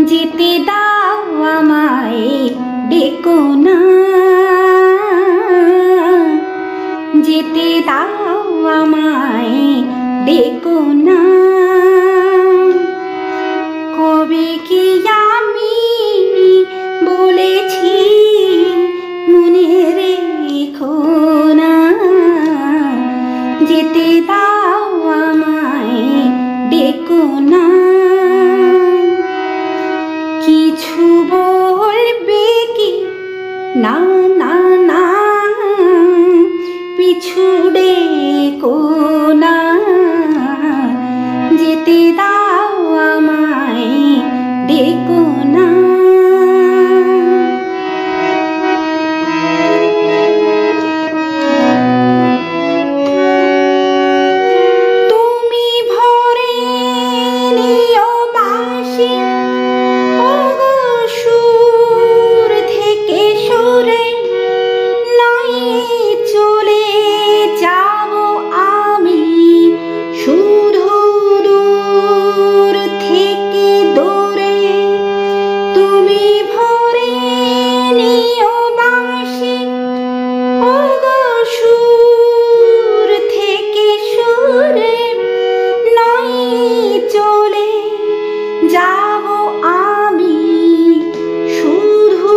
যেতে দাও আমায় ডেকো না, যেতে দাও আমায় ডেকো না। কবে কি আমি বলেছি মনে রেখো না, যেতে দাও আমায় ডেকো না। কিছু বলবে কি না না না, পিছু ডেকো না, যেতে দাও আমায় ডেকো না। তুমি ভরে নিও বাঁশি সুর থেকে সুরে, নাই চলে যাব আমি শুধু দূর থেকে দূরে। তুমি ভরে নিও বাঁশি সুর থেকে সুরে, নাই চলে যাব আমি শুধু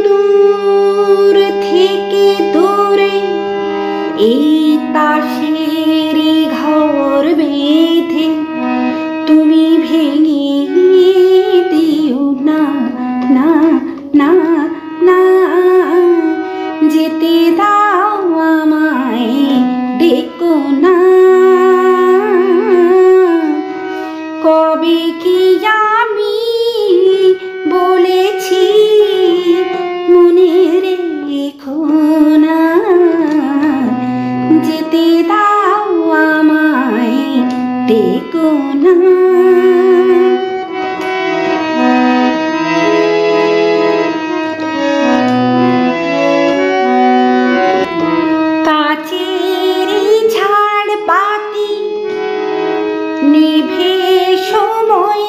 দূর থেকে দূরে। এই তাসেরই ঘর বেঁধে তুমি ভেঙে দিও না না না না, যেতে দাও আমায় ডেকো না। কবে কি আমি বলেছি মনে রেখো না, যেতে দাও আমায় ডেকো না। কাচেরি ঝাড় বাতি নিভে সময়